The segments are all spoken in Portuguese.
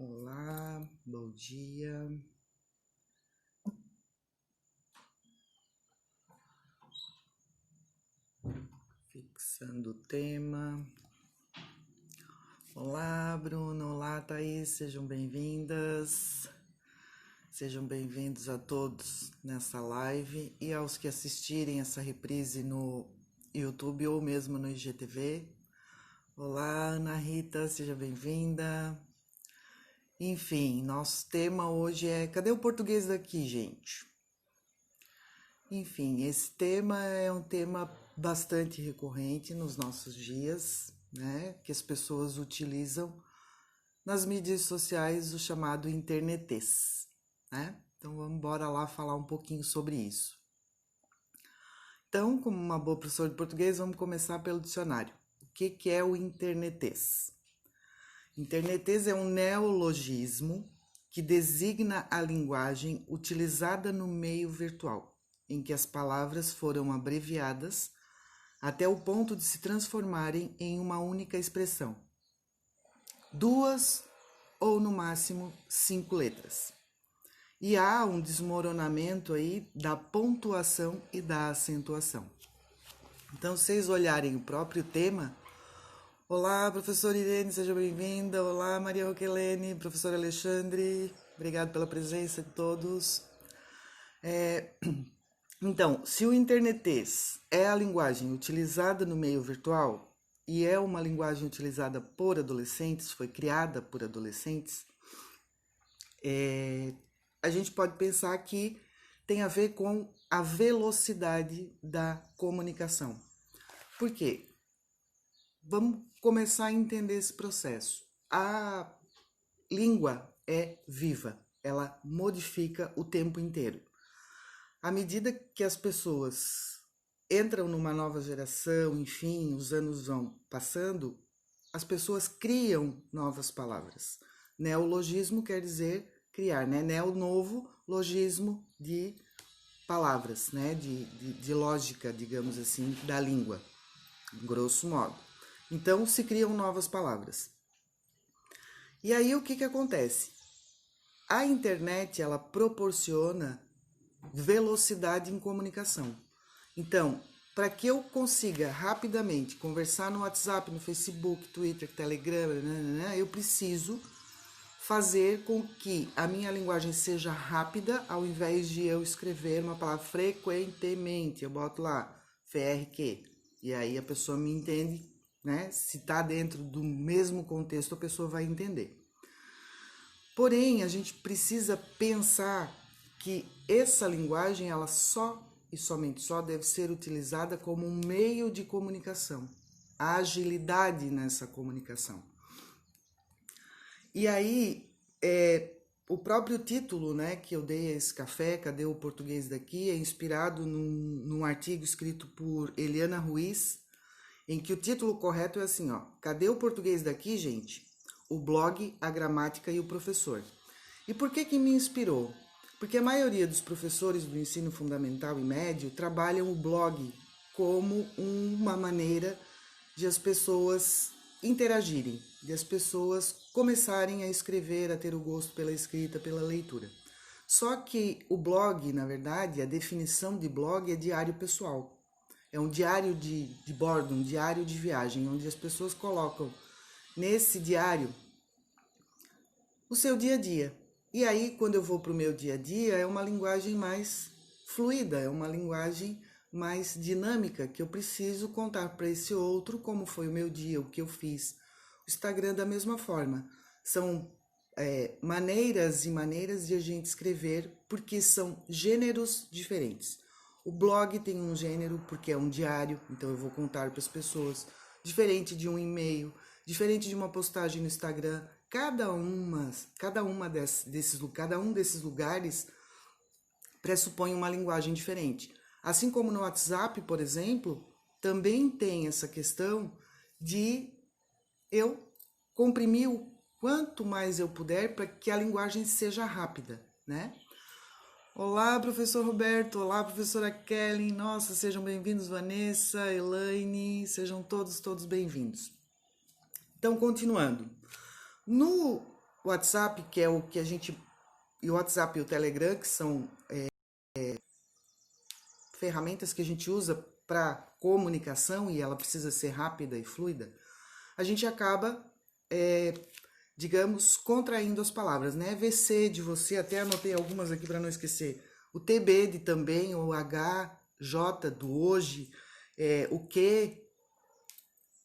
Olá, bom dia. Fixando o tema. Olá, Bruno. Olá, Thaís. Sejam bem-vindas. Sejam bem-vindos a todos nessa live e aos que assistirem essa reprise no YouTube ou mesmo no IGTV. Olá, Ana Rita. Seja bem-vinda. Enfim, nosso tema hoje é: cadê o português daqui, gente? Enfim, esse tema é um tema bastante recorrente nos nossos dias, né? Que as pessoas utilizam nas mídias sociais o chamado internetês, né? Então vamos embora lá falar um pouquinho sobre isso. Então, como uma boa professora de português, vamos começar pelo dicionário. O que é o internetês? Internetês é um neologismo que designa a linguagem utilizada no meio virtual, em que as palavras foram abreviadas até o ponto de se transformarem em uma única expressão. 2 ou no máximo 5 letras. E há um desmoronamento aí da pontuação e da acentuação. Então, se vocês olharem o próprio tema, olá, professora Irene, seja bem-vinda. Olá, Maria Roquelene, professor Alexandre, obrigado pela presença de todos. Então, se o internetês é a linguagem utilizada no meio virtual e é uma linguagem utilizada por adolescentes, foi criada por adolescentes, a gente pode pensar que tem a ver com a velocidade da comunicação. Por quê? Vamos começar a entender esse processo. A língua é viva, ela modifica o tempo inteiro. À medida que as pessoas entram numa nova geração, enfim, os anos vão passando, as pessoas criam novas palavras. Neologismo quer dizer criar, né? Neo, novo, logismo de palavras, né? De lógica, digamos assim, da língua, grosso modo. Então, se criam novas palavras. E aí, o que acontece? A internet, ela proporciona velocidade em comunicação. Então, para que eu consiga rapidamente conversar no WhatsApp, no Facebook, Twitter, Telegram, eu preciso fazer com que a minha linguagem seja rápida, ao invés de eu escrever uma palavra frequentemente. Eu boto lá, FRQ, e aí a pessoa me entende, né? Se está dentro do mesmo contexto, a pessoa vai entender. Porém, a gente precisa pensar que essa linguagem, ela só e somente só deve ser utilizada como um meio de comunicação. A agilidade nessa comunicação. E aí, o próprio título, né, que eu dei a esse café, Cadê o Português daqui, é inspirado num artigo escrito por Eliana Ruiz, em que o título correto é assim, ó: Cadê o português daqui, gente? O blog, a gramática e o professor. E por que me inspirou? Porque a maioria dos professores do ensino fundamental e médio trabalham o blog como uma maneira de as pessoas interagirem, de as pessoas começarem a escrever, a ter o gosto pela escrita, pela leitura. Só que o blog, na verdade, a definição de blog é diário pessoal. É um diário de bordo, um diário de viagem, onde as pessoas colocam nesse diário o seu dia a dia. E aí, quando eu vou para o meu dia a dia, é uma linguagem mais fluida, é uma linguagem mais dinâmica, que eu preciso contar para esse outro como foi o meu dia, o que eu fiz. O Instagram da mesma forma. São maneiras e maneiras de a gente escrever, porque são gêneros diferentes. O blog tem um gênero porque é um diário, então eu vou contar para as pessoas, diferente de um e-mail, diferente de uma postagem no Instagram. Cada um desses lugares pressupõe uma linguagem diferente. Assim como no WhatsApp, por exemplo, também tem essa questão de eu comprimir o quanto mais eu puder para que a linguagem seja rápida, né? Olá, professor Roberto. Olá, professora Kelly. Nossa, sejam bem-vindos, Vanessa, Elaine. Sejam todos bem-vindos. Então, continuando. No O WhatsApp, que é o que a gente... E o WhatsApp e o Telegram, que são ferramentas que a gente usa para comunicação e ela precisa ser rápida e fluida, a gente acaba, digamos, contraindo as palavras, né? VC de você, até anotei algumas aqui para não esquecer. O TB de também, o HJ do hoje, o que,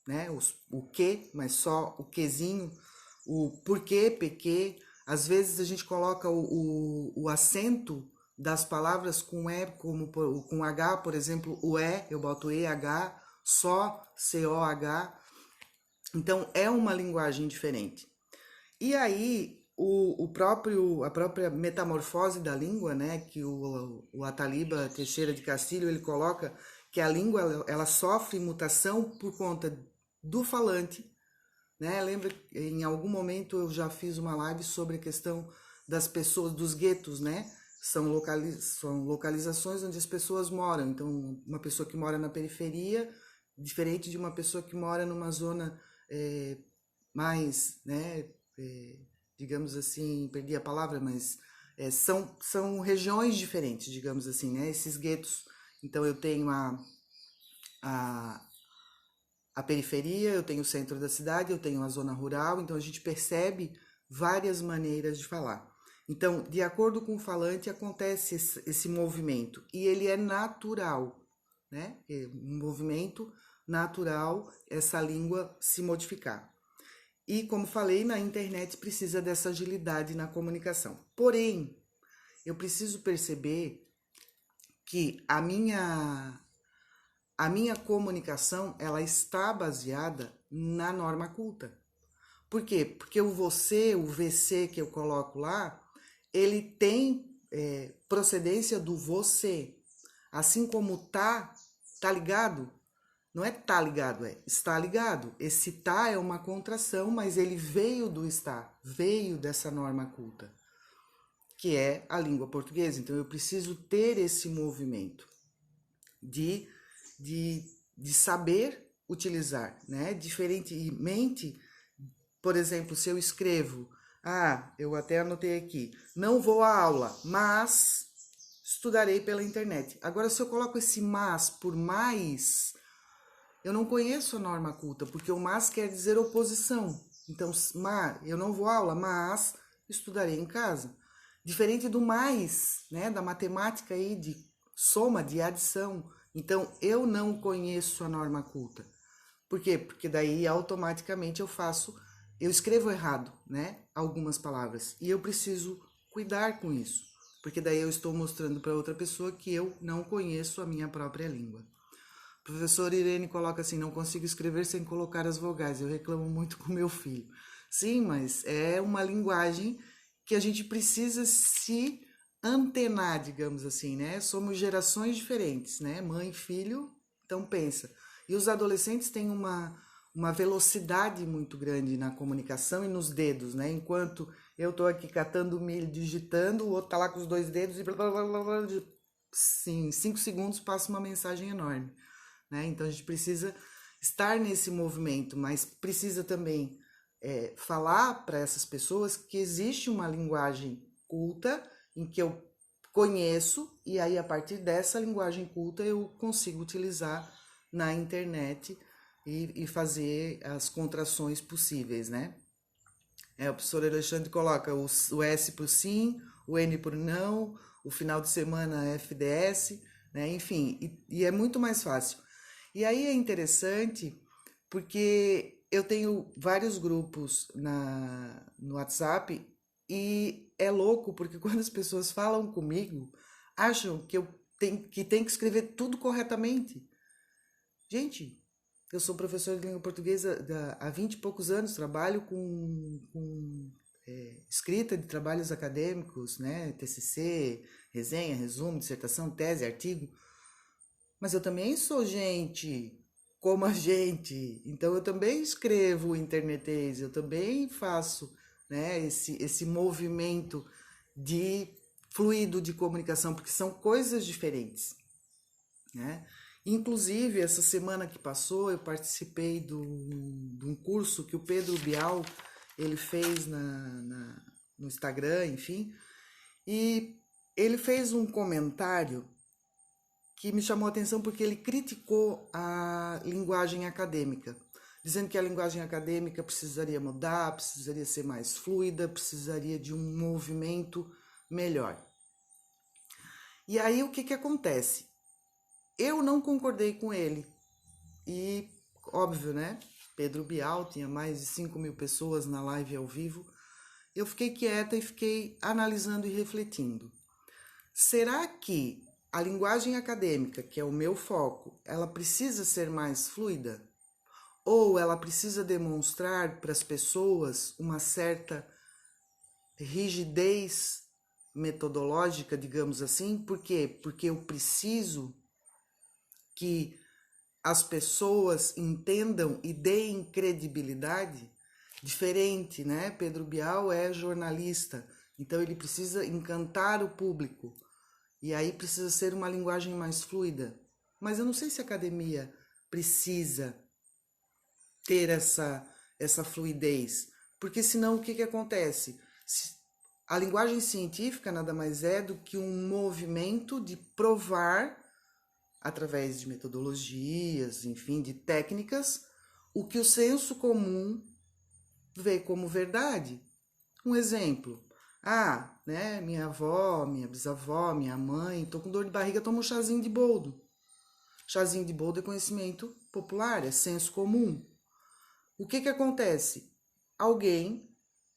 né? O que, mas só o quezinho, o porquê, PQ. Às vezes a gente coloca o acento das palavras com E, como com H, por exemplo, o E, eu boto EH, só COH. Então é uma linguagem diferente. E aí a própria metamorfose da língua, né, que o Ataliba Teixeira de Castilho ele coloca que a língua ela sofre mutação por conta do falante, né? Lembra em algum momento eu já fiz uma live sobre a questão das pessoas dos guetos, né? São localizações onde as pessoas moram. Então, uma pessoa que mora na periferia, diferente de uma pessoa que mora numa zona mais, né? Digamos assim, perdi a palavra, mas são regiões diferentes, digamos assim, né? Esses guetos. Então, eu tenho a periferia, eu tenho o centro da cidade, eu tenho a zona rural, então a gente percebe várias maneiras de falar. Então, de acordo com o falante, acontece esse movimento e ele é natural, né? É um movimento natural, essa língua se modificar. E, como falei, na internet precisa dessa agilidade na comunicação. Porém, eu preciso perceber que a minha comunicação, ela está baseada na norma culta. Por quê? Porque o você, o VC que eu coloco lá, ele tem procedência do você. Assim como tá ligado? Não é tá ligado, é está ligado. Esse tá é uma contração, mas ele veio do estar, veio dessa norma culta, que é a língua portuguesa. Então eu preciso ter esse movimento de saber utilizar, né? Diferentemente, por exemplo, se eu escrevo, eu até anotei aqui, não vou à aula, mas estudarei pela internet. Agora, se eu coloco esse mas por mais, eu não conheço a norma culta, porque o mas quer dizer oposição. Então, eu não vou à aula, mas estudarei em casa. Diferente do mais, né? Da matemática aí, de soma, de adição. Então, eu não conheço a norma culta. Por quê? Porque daí automaticamente eu escrevo errado, né? Algumas palavras. E eu preciso cuidar com isso. Porque daí eu estou mostrando para outra pessoa que eu não conheço a minha própria língua. O professor Irene coloca assim, não consigo escrever sem colocar as vogais. Eu reclamo muito com meu filho. Sim, mas é uma linguagem que a gente precisa se antenar, digamos assim, né? Somos gerações diferentes, né? Mãe e filho, então pensa. E os adolescentes têm uma velocidade muito grande na comunicação e nos dedos, né? Enquanto eu tô aqui catando milho, digitando, o outro tá lá com os dois dedos e blá, blá, blá, blá, sim, em 5 segundos passa uma mensagem enorme, né? Então a gente precisa estar nesse movimento, mas precisa também falar para essas pessoas que existe uma linguagem culta em que eu conheço e aí a partir dessa linguagem culta eu consigo utilizar na internet e fazer as contrações possíveis, né? O professor Alexandre coloca o S por sim, o N por não, o final de semana FDS, né? Enfim, e é muito mais fácil. E aí é interessante porque eu tenho vários grupos no WhatsApp e é louco porque quando as pessoas falam comigo, acham que eu tenho que escrever tudo corretamente. Gente, eu sou professor de língua portuguesa há 20 e poucos anos, trabalho com escrita de trabalhos acadêmicos, né? TCC, resenha, resumo, dissertação, tese, artigo. Mas eu também sou gente como a gente, então eu também escrevo internetês, eu também faço, né, esse movimento de fluido de comunicação, porque são coisas diferentes, né? Inclusive, essa semana que passou, eu participei de um curso que o Pedro Bial, ele fez no Instagram, enfim, e ele fez um comentário que me chamou a atenção porque ele criticou a linguagem acadêmica, dizendo que a linguagem acadêmica precisaria mudar, precisaria ser mais fluida, precisaria de um movimento melhor. E aí o que acontece? Eu não concordei com ele. E, óbvio, né? Pedro Bial tinha mais de 5.000 pessoas na live ao vivo. Eu fiquei quieta e fiquei analisando e refletindo. Será que a linguagem acadêmica, que é o meu foco, ela precisa ser mais fluida? Ou ela precisa demonstrar para as pessoas uma certa rigidez metodológica, digamos assim? Por quê? Porque eu preciso que as pessoas entendam e deem credibilidade. Diferente, né? Pedro Bial é jornalista, então ele precisa encantar o público. E aí precisa ser uma linguagem mais fluida. Mas eu não sei se a academia precisa ter essa fluidez. Porque senão o que acontece? A linguagem científica nada mais é do que um movimento de provar, através de metodologias, enfim, de técnicas, o que o senso comum vê como verdade. Um exemplo. Né, minha avó, minha bisavó, minha mãe, tô com dor de barriga, toma um chazinho de boldo. Chazinho de boldo é conhecimento popular, é senso comum. O que acontece? Alguém,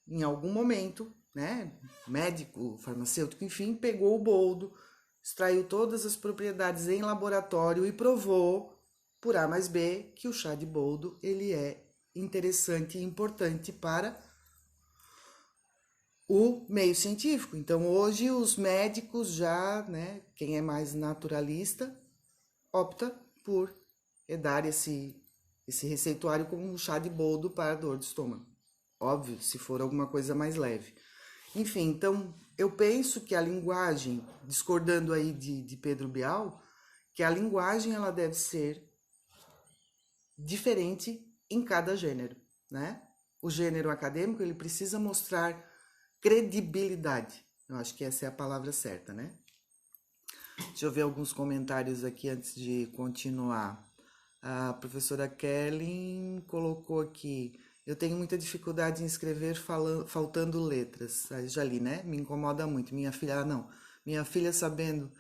em algum momento, né, médico, farmacêutico, enfim, pegou o boldo, extraiu todas as propriedades em laboratório e provou, por A mais B, que o chá de boldo ele é interessante e importante para o meio científico. Então, hoje, os médicos já, né, quem é mais naturalista, opta por dar esse receituário como um chá de boldo para dor de estômago. Óbvio, se for alguma coisa mais leve. Enfim, então, eu penso que a linguagem, discordando aí de Pedro Bial, que a linguagem ela deve ser diferente em cada gênero, né? O gênero acadêmico, ele precisa mostrar credibilidade. Eu acho que essa é a palavra certa, né? Deixa eu ver alguns comentários aqui antes de continuar. A professora Kelly colocou aqui: eu tenho muita dificuldade em escrever faltando letras. Aí já li, né? Me incomoda muito. Minha filha, não. Minha filha, sabendo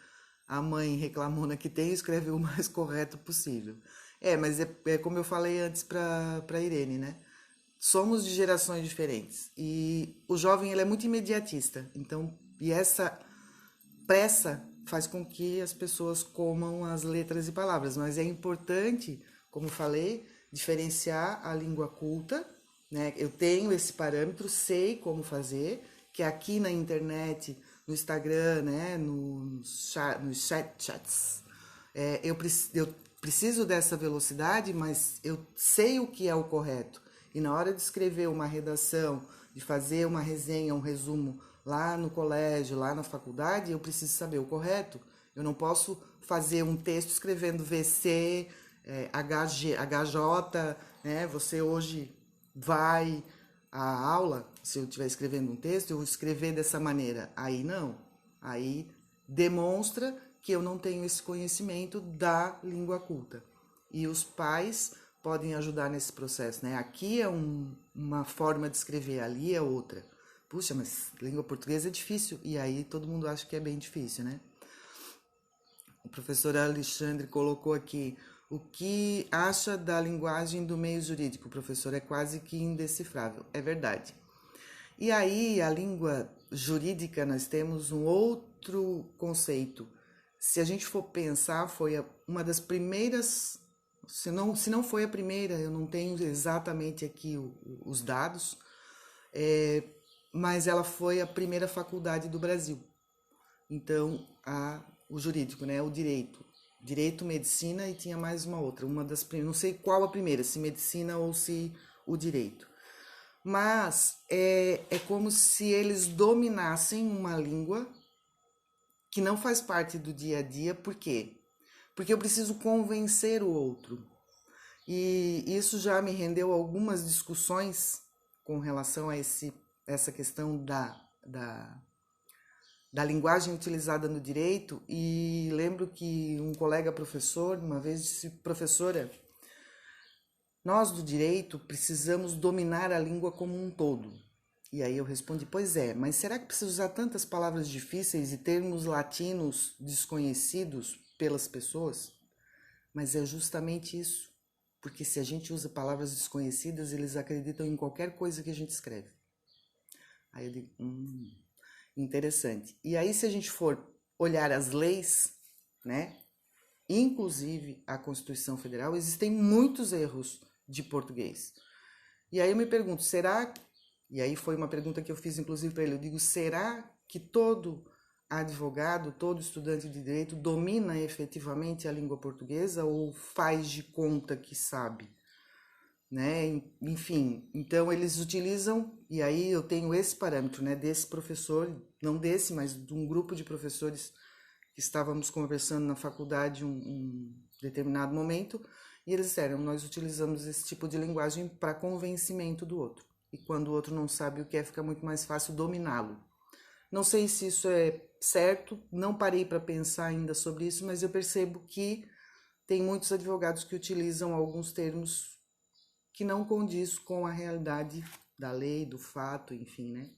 a mãe reclamona que tem, escreve o mais correto possível. Mas é como eu falei antes para Irene, né? Somos de gerações diferentes e o jovem ele é muito imediatista. Então, e essa pressa faz com que as pessoas comam as letras e palavras, mas é importante, como falei, diferenciar a língua culta, né? Eu tenho esse parâmetro, sei como fazer, que aqui na internet, no Instagram, né, nos chats, eu preciso dessa velocidade, mas eu sei o que é o correto. E na hora de escrever uma redação, de fazer uma resenha, um resumo lá no colégio, lá na faculdade, eu preciso saber o correto. Eu não posso fazer um texto escrevendo VC, HJ, né? Você hoje vai à aula, se eu estiver escrevendo um texto, eu vou escrever dessa maneira. Aí não. Aí demonstra que eu não tenho esse conhecimento da língua culta. E os pais podem ajudar nesse processo, né? Aqui é uma forma de escrever, ali é outra. Puxa, mas língua portuguesa é difícil. E aí todo mundo acha que é bem difícil, né? O professor Alexandre colocou aqui: o que acha da linguagem do meio jurídico, professor? É quase que indecifrável. É verdade. E aí, a língua jurídica, nós temos um outro conceito. Se a gente for pensar, foi uma das primeiras, se não foi a primeira, eu não tenho exatamente aqui os dados, mas ela foi a primeira faculdade do Brasil. Então, o jurídico, né, o direito, medicina e tinha mais uma outra, uma das primeiras, não sei qual a primeira, se medicina ou se o direito. Mas é como se eles dominassem uma língua que não faz parte do dia a dia. Por quê? Porque eu preciso convencer o outro. E isso já me rendeu algumas discussões com relação a essa questão da linguagem utilizada no direito, e lembro que um colega professor uma vez disse: professora, nós do direito precisamos dominar a língua como um todo. E aí eu respondi: pois é, mas será que precisa usar tantas palavras difíceis e termos latinos desconhecidos pelas pessoas? Mas é justamente isso, porque se a gente usa palavras desconhecidas, eles acreditam em qualquer coisa que a gente escreve. Aí eu digo: interessante. E aí, se a gente for olhar as leis, né, inclusive a Constituição Federal, existem muitos erros de português. E aí eu me pergunto, será... E aí foi uma pergunta que eu fiz inclusive para ele, eu digo: será que todo advogado, todo estudante de direito domina efetivamente a língua portuguesa ou faz de conta que sabe? Né? Enfim, então eles utilizam, e aí eu tenho esse parâmetro, né, desse professor, não desse, mas de um grupo de professores que estávamos conversando na faculdade um determinado momento, e eles disseram: nós utilizamos esse tipo de linguagem para convencimento do outro. E quando o outro não sabe o que é, fica muito mais fácil dominá-lo. Não sei se isso é certo, não parei para pensar ainda sobre isso, mas eu percebo que tem muitos advogados que utilizam alguns termos que não condiz com a realidade da lei, do fato, enfim, né?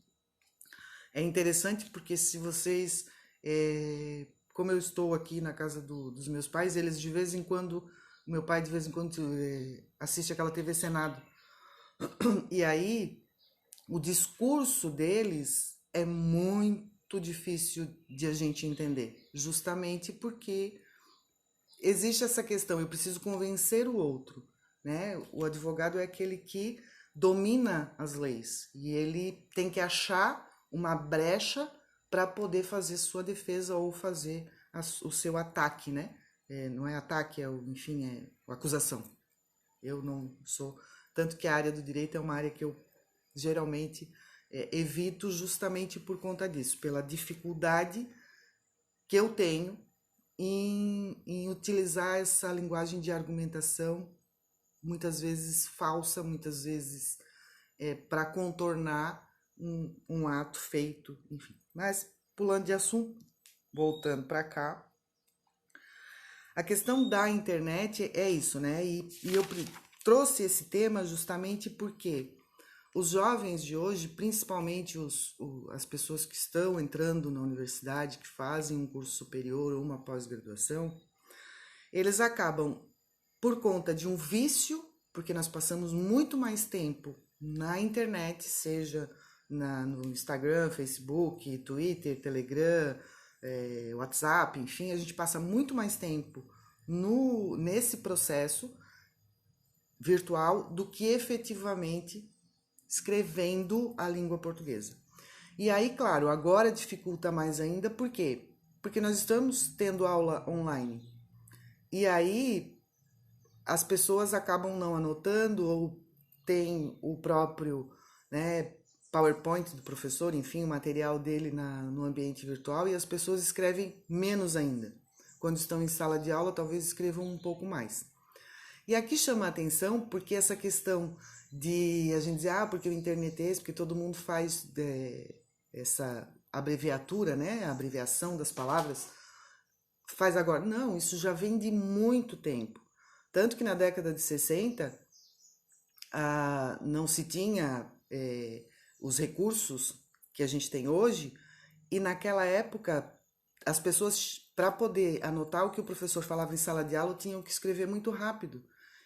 É interessante porque se vocês... como eu estou aqui na casa dos meus pais, eles de vez em quando... Meu pai de vez em quando assiste aquela TV Senado. E aí, o discurso deles é muito difícil de a gente entender, justamente porque existe essa questão: eu preciso convencer o outro, né? O advogado é aquele que domina as leis e ele tem que achar uma brecha para poder fazer sua defesa ou fazer o seu ataque, né? Não é ataque, enfim, é acusação. Eu não sou... Tanto que a área do direito é uma área que eu geralmente evito justamente por conta disso, pela dificuldade que eu tenho em utilizar essa linguagem de argumentação, muitas vezes falsa, muitas vezes para contornar um ato feito, enfim. Mas, pulando de assunto, voltando para cá, a questão da internet é isso, né? E eu trouxe esse tema justamente porque os jovens de hoje, principalmente as pessoas que estão entrando na universidade, que fazem um curso superior ou uma pós-graduação, eles acabam, por conta de um vício, porque nós passamos muito mais tempo na internet, seja no Instagram, Facebook, Twitter, Telegram, WhatsApp, enfim, a gente passa muito mais tempo nesse processo virtual do que efetivamente escrevendo a língua portuguesa. E aí, claro, agora dificulta mais ainda, por quê? Porque nós estamos tendo aula online. E aí as pessoas acabam não anotando, ou tem o próprio, né, PowerPoint do professor, enfim, o material dele no ambiente virtual, e as pessoas escrevem menos ainda. Quando estão em sala de aula, talvez escrevam um pouco mais. E aqui chama a atenção porque essa questão de a gente dizer: porque o internet é esse, porque todo mundo faz essa abreviatura, né, a abreviação das palavras, faz agora. Não, isso já vem de muito tempo. Tanto que na década de 60 não se tinha os recursos que a gente tem hoje, e naquela época as pessoas, para poder anotar o que o professor falava em sala de aula, tinham que escrever muito rápido.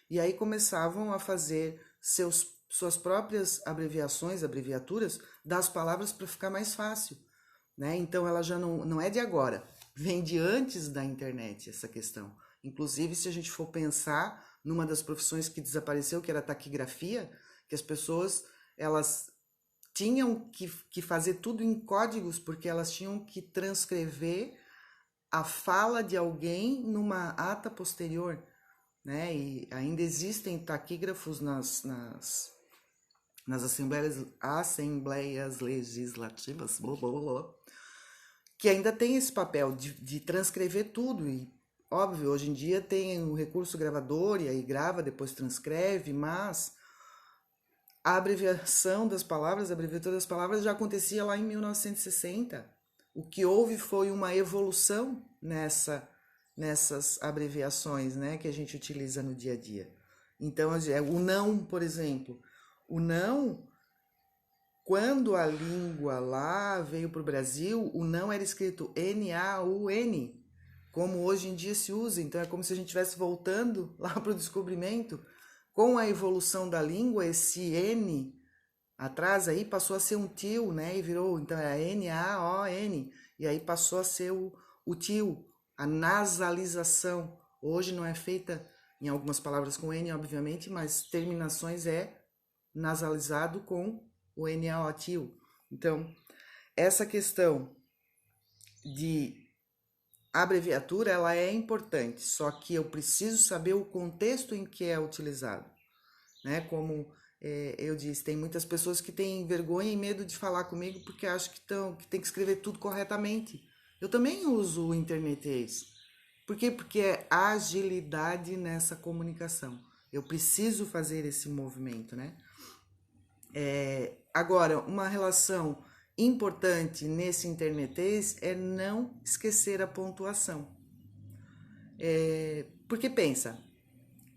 E aí começavam a fazer suas próprias abreviaturas das palavras para ficar mais fácil, né? Então ela já não é de agora, vem de antes da internet essa questão. Inclusive, se a gente for pensar numa das profissões que desapareceu, que era a taquigrafia, que as pessoas elas tinham que fazer tudo em códigos, porque elas tinham que transcrever a fala de alguém numa ata posterior, né? E ainda existem taquígrafos nas assembleias legislativas, que ainda tem esse papel de transcrever tudo. E óbvio, hoje em dia tem o recurso gravador, e aí grava, depois transcreve, mas A abreviação das palavras, a abreviatura das palavras já acontecia lá em 1960. O que houve foi uma evolução nessas abreviações, né, que a gente utiliza no dia a dia. Então, o não, por exemplo, o não, quando a língua lá veio para o Brasil, o não era escrito N-A-U-N, como hoje em dia se usa. Então, é como se a gente estivesse voltando lá para o descobrimento. Com a evolução da língua, esse N atrás aí passou a ser um tio, né? E virou, então é N-A-O-N. E aí passou a ser o tio, a nasalização. Hoje não é feita em algumas palavras com N, obviamente, mas terminações é nasalizado com o N-A-O, tio. Então, essa questão de abreviatura, ela é importante, só que eu preciso saber o contexto em que é utilizado, né? Como eu disse, tem muitas pessoas que têm vergonha e medo de falar comigo porque acham que tem que escrever tudo corretamente. Eu também uso o internetês. Por quê? Porque é agilidade nessa comunicação. Eu preciso fazer esse movimento, né? Agora, uma relação importante nesse internetês é não esquecer a pontuação. Porque pensa,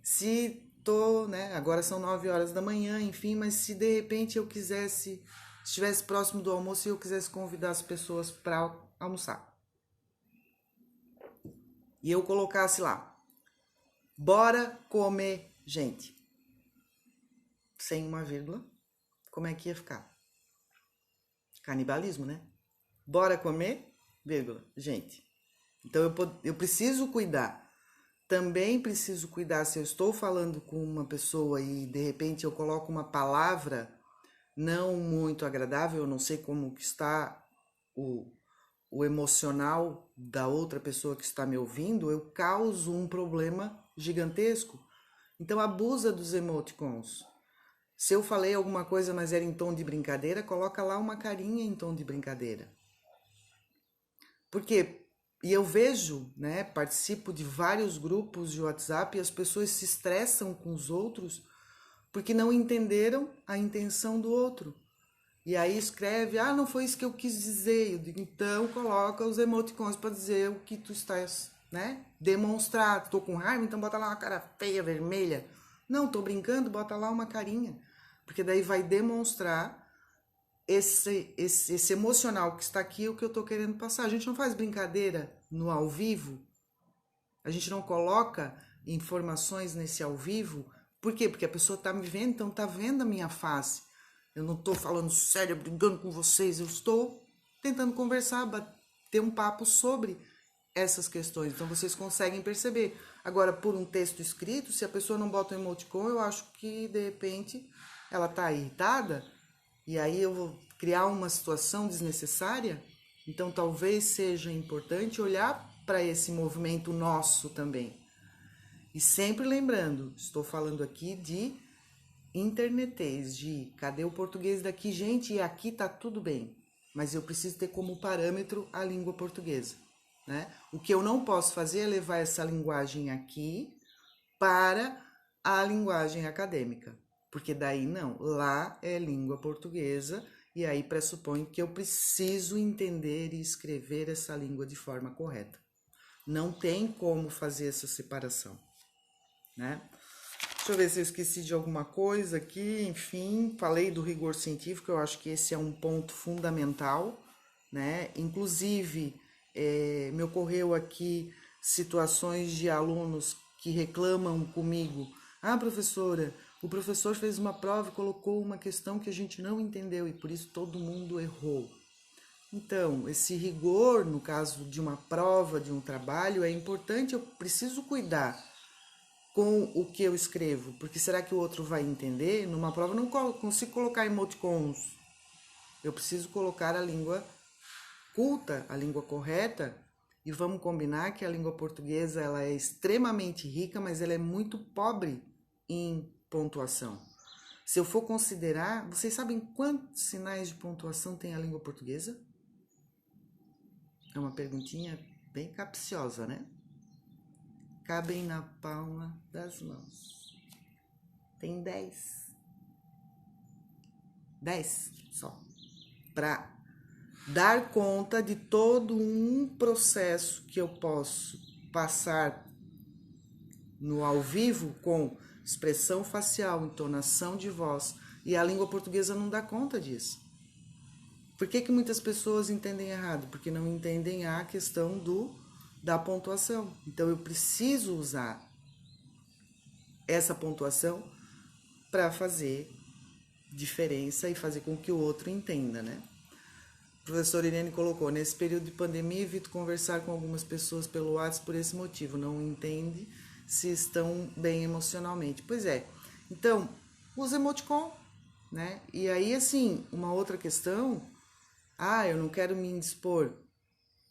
se tô, né, agora são 9 horas da manhã, enfim, mas se de repente eu quisesse, estivesse próximo do almoço e eu quisesse convidar as pessoas para almoçar. E eu colocasse lá, bora comer, gente. Sem uma vírgula, como é que ia ficar? Canibalismo, né? Bora comer, vírgula, gente. Então eu preciso cuidar. Também preciso cuidar se eu estou falando com uma pessoa e de repente eu coloco uma palavra não muito agradável, eu não sei como que está o emocional da outra pessoa que está me ouvindo, eu causo um problema gigantesco. Então abusa dos emoticons. Se eu falei alguma coisa, mas era em tom de brincadeira, coloca lá uma carinha em tom de brincadeira. Por quê? E eu vejo, né, participo de vários grupos de WhatsApp e as pessoas se estressam com os outros porque não entenderam a intenção do outro. E aí escreve, não foi isso que eu quis dizer. Eu digo, então coloca os emoticons para dizer o que tu estás, né? Demonstrar, tô com raiva, então bota lá uma cara feia, vermelha. Não, tô brincando, bota lá uma carinha. Porque daí vai demonstrar esse emocional que está aqui, o que eu tô querendo passar. A gente não faz brincadeira no ao vivo. A gente não coloca informações nesse ao vivo. Por quê? Porque a pessoa tá me vendo, então tá vendo a minha face. Eu não tô falando sério, brigando com vocês. Eu estou tentando conversar, ter um papo sobre essas questões. Então vocês conseguem perceber. Agora, por um texto escrito, se a pessoa não bota um emoticon, eu acho que de repente ela tá irritada e aí eu vou criar uma situação desnecessária. Então talvez seja importante olhar para esse movimento nosso também. E sempre lembrando, estou falando aqui de internetês, de cadê o português daqui? Gente, aqui tá tudo bem, mas eu preciso ter como parâmetro a língua portuguesa, né? O que eu não posso fazer é levar essa linguagem aqui para a linguagem acadêmica, porque daí não, lá é língua portuguesa e aí pressupõe que eu preciso entender e escrever essa língua de forma correta. Não tem como fazer essa separação, né? Deixa eu ver se eu esqueci de alguma coisa aqui. Enfim, falei do rigor científico, eu acho que esse é um ponto fundamental, né? Inclusive, me ocorreu aqui situações de alunos que reclamam comigo. Professora, o professor fez uma prova e colocou uma questão que a gente não entendeu e por isso todo mundo errou. Então, esse rigor, no caso de uma prova, de um trabalho, é importante, eu preciso cuidar com o que eu escrevo, porque será que o outro vai entender? Numa prova eu não consigo colocar emoticons, eu preciso colocar a língua culta, a língua correta, e vamos combinar que a língua portuguesa ela é extremamente rica, mas ela é muito pobre em pontuação. Se eu for considerar, vocês sabem quantos sinais de pontuação tem a língua portuguesa? É uma perguntinha bem capciosa, né? Cabem na palma das mãos. Tem 10. 10 só, para dar conta de todo um processo que eu posso passar no ao vivo com expressão facial, entonação de voz, e a língua portuguesa não dá conta disso. Por que muitas pessoas entendem errado? Porque não entendem a questão da pontuação. Então eu preciso usar essa pontuação para fazer diferença e fazer com que o outro entenda, né? O professor Irene colocou, nesse período de pandemia, evito conversar com algumas pessoas pelo WhatsApp por esse motivo, não entende se estão bem emocionalmente. Pois é, então, usa emoticon, né? E aí, assim, uma outra questão, eu não quero me indispor,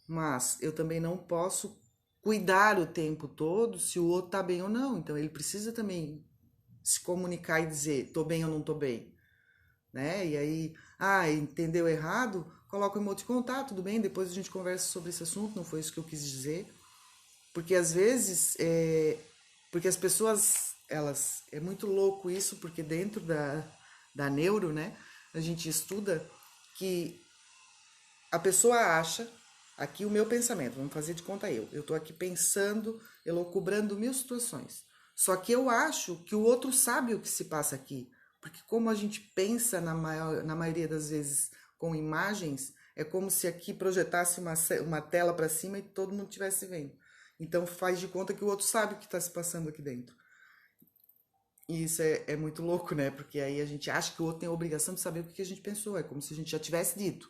mas eu também não posso cuidar o tempo todo se o outro tá bem ou não. Então, ele precisa também se comunicar e dizer, tô bem ou não tô bem, né? E aí, entendeu errado? Coloca o emoticon, tá, tudo bem, depois a gente conversa sobre esse assunto, não foi isso que eu quis dizer. Porque às vezes, porque as pessoas, elas, é muito louco isso, porque dentro da neuro, né, a gente estuda que a pessoa acha, aqui o meu pensamento, vamos fazer de conta eu tô aqui pensando, elucubrando 1000 situações. Só que eu acho que o outro sabe o que se passa aqui, porque como a gente pensa na maioria das vezes com imagens, é como se aqui projetasse uma tela para cima e todo mundo estivesse vendo. Então faz de conta que o outro sabe o que está se passando aqui dentro. E isso é muito louco, né? Porque aí a gente acha que o outro tem a obrigação de saber o que a gente pensou. É como se a gente já tivesse dito,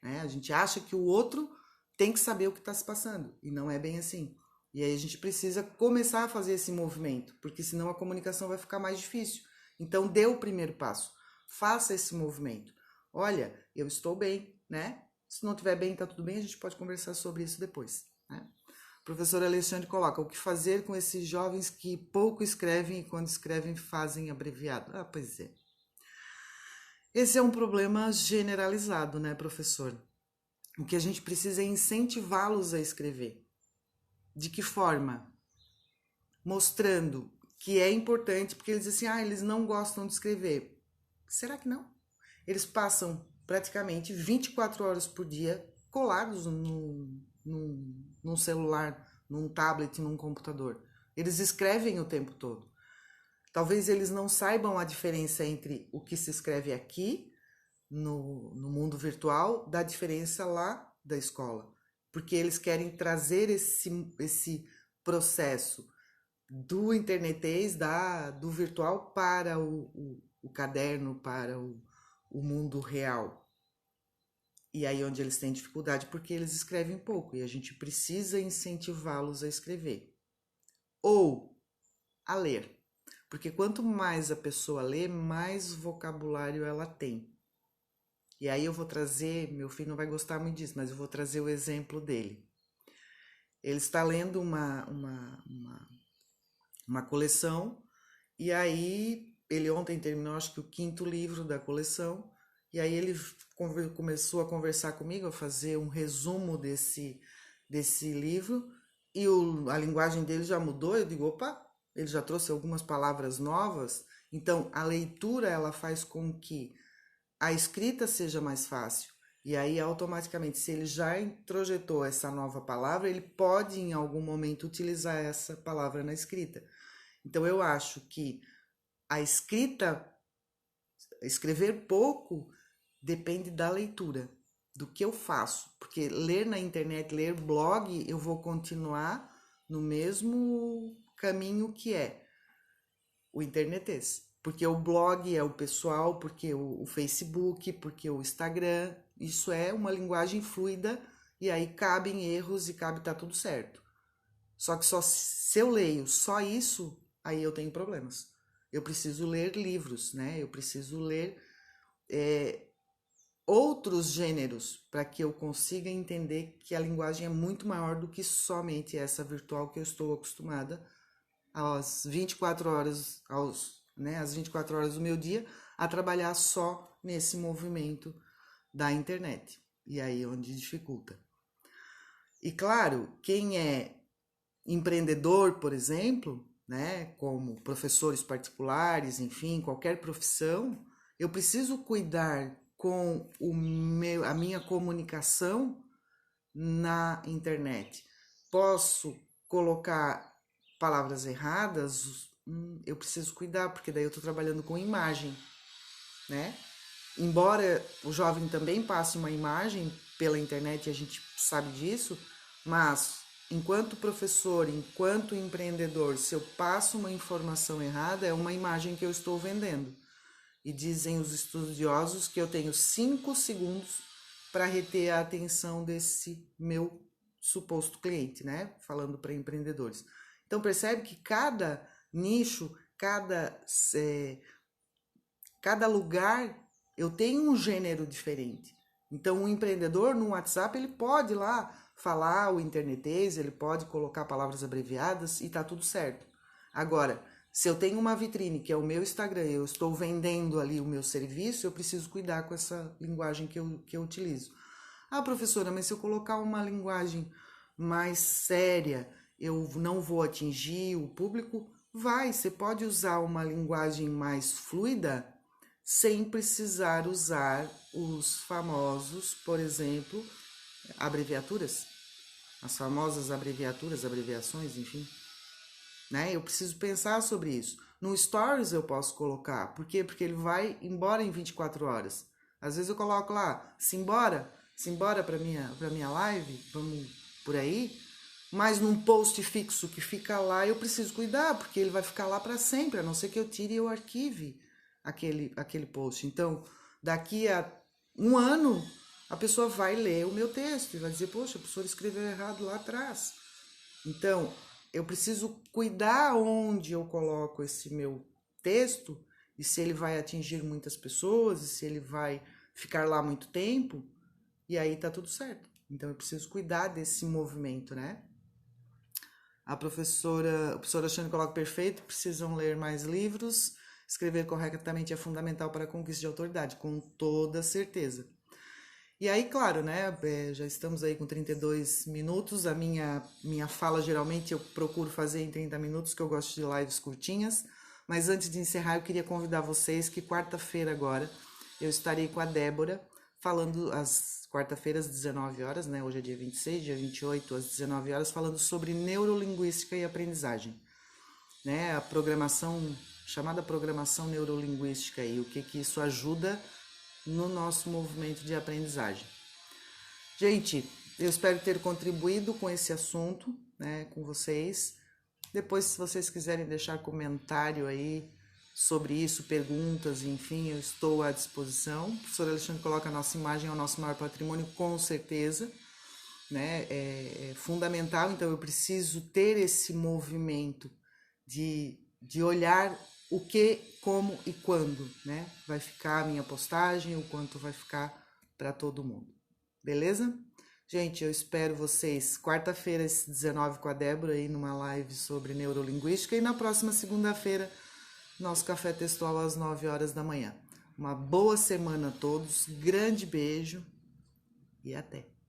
né? A gente acha que o outro tem que saber o que está se passando. E não é bem assim. E aí a gente precisa começar a fazer esse movimento, porque senão a comunicação vai ficar mais difícil. Então dê o primeiro passo. Faça esse movimento. Olha, eu estou bem, né? Se não estiver bem, tá tudo bem, a gente pode conversar sobre isso depois, né? O professor Alexandre coloca, o que fazer com esses jovens que pouco escrevem e quando escrevem fazem abreviado? Pois é. Esse é um problema generalizado, né, professor? O que a gente precisa é incentivá-los a escrever. De que forma? Mostrando que é importante, porque eles dizem assim, eles não gostam de escrever. Será que não? Eles passam praticamente 24 horas por dia colados num celular, num tablet, num computador. Eles escrevem o tempo todo. Talvez eles não saibam a diferença entre o que se escreve aqui, no mundo virtual, da diferença lá da escola. Porque eles querem trazer esse processo do internetês, do virtual, para o caderno, para o mundo real. E aí onde eles têm dificuldade, porque eles escrevem pouco, e a gente precisa incentivá-los a escrever. Ou a ler. Porque quanto mais a pessoa lê, mais vocabulário ela tem. E aí eu vou trazer, meu filho não vai gostar muito disso, mas eu vou trazer o exemplo dele. Ele está lendo uma coleção, e aí ele ontem terminou, acho que o 5º livro da coleção, e aí ele começou a conversar comigo, a fazer um resumo desse livro, e a linguagem dele já mudou. Eu digo, opa, ele já trouxe algumas palavras novas. Então a leitura ela faz com que a escrita seja mais fácil. E aí automaticamente, se ele já introjetou essa nova palavra, ele pode em algum momento utilizar essa palavra na escrita. Então eu acho que a escrita, escrever pouco, depende da leitura, do que eu faço. Porque ler na internet, ler blog, eu vou continuar no mesmo caminho que é o internetês. Porque o blog é o pessoal, porque o Facebook, porque o Instagram, isso é uma linguagem fluida e aí cabem erros e cabe tá tudo certo. Só que só se eu leio só isso, aí eu tenho problemas. Eu preciso ler livros, né? Eu preciso ler outros gêneros para que eu consiga entender que a linguagem é muito maior do que somente essa virtual que eu estou acostumada às 24 horas, às 24 horas do meu dia, a trabalhar só nesse movimento da internet. E aí é onde dificulta. E claro, quem é empreendedor, por exemplo, né, como professores particulares, enfim, qualquer profissão, Eu preciso cuidar com a minha comunicação na internet. Posso colocar palavras erradas? Eu preciso cuidar, porque daí eu estou trabalhando com imagem, né? Embora o jovem também passe uma imagem pela internet, a gente sabe disso, mas enquanto professor, enquanto empreendedor, se eu passo uma informação errada, é uma imagem que eu estou vendendo. E dizem os estudiosos que eu tenho 5 segundos para reter a atenção desse meu suposto cliente, né? Falando para empreendedores. Então percebe que cada nicho, cada lugar, eu tenho um gênero diferente. Então, um empreendedor no WhatsApp, ele pode lá falar o internetês, ele pode colocar palavras abreviadas e tá tudo certo. Agora, se eu tenho uma vitrine, que é o meu Instagram, eu estou vendendo ali o meu serviço, eu preciso cuidar com essa linguagem que eu utilizo. Ah, professora, mas se eu colocar uma linguagem mais séria, eu não vou atingir o público? Vai, você pode usar uma linguagem mais fluida, sem precisar usar os famosos, por exemplo, abreviaturas, as famosas abreviações, enfim, né? Eu preciso pensar sobre isso. No Stories eu posso colocar, por quê? Porque ele vai embora em 24 horas. Às vezes eu coloco lá, simbora para minha live, vamos por aí, mas num post fixo que fica lá, eu preciso cuidar, porque ele vai ficar lá para sempre, a não ser que eu tire e eu arquive aquele post. Então, daqui a um ano, a pessoa vai ler o meu texto e vai dizer, poxa, a professora escreveu errado lá atrás. Então, eu preciso cuidar onde eu coloco esse meu texto e se ele vai atingir muitas pessoas e se ele vai ficar lá muito tempo, e aí tá tudo certo. Então, eu preciso cuidar desse movimento, né? O professor Alexandre coloca perfeito, precisam ler mais livros, escrever corretamente é fundamental para a conquista de autoridade, com toda certeza. E aí, claro, né, já estamos aí com 32 minutos, a minha fala geralmente eu procuro fazer em 30 minutos, que eu gosto de lives curtinhas, mas antes de encerrar eu queria convidar vocês que quarta-feira agora eu estarei com a Débora, falando às quarta-feiras, 19 horas, né? Hoje é dia 26, dia 28, às 19 horas, falando sobre neurolinguística e aprendizagem, né? A programação, chamada programação neurolinguística e o que isso ajuda no nosso movimento de aprendizagem. Gente, eu espero ter contribuído com esse assunto, né, com vocês. Depois, se vocês quiserem deixar comentário aí sobre isso, perguntas, enfim, eu estou à disposição. O professor Alexandre coloca a nossa imagem é o nosso maior patrimônio, com certeza, né? É fundamental, então eu preciso ter esse movimento de olhar o que, como e quando, né? Vai ficar a minha postagem, o quanto vai ficar para todo mundo. Beleza? Gente, eu espero vocês quarta-feira, às 19 com a Débora, aí numa live sobre neurolinguística, e na próxima segunda-feira, nosso café textual às 9 horas da manhã. Uma boa semana a todos, grande beijo e até!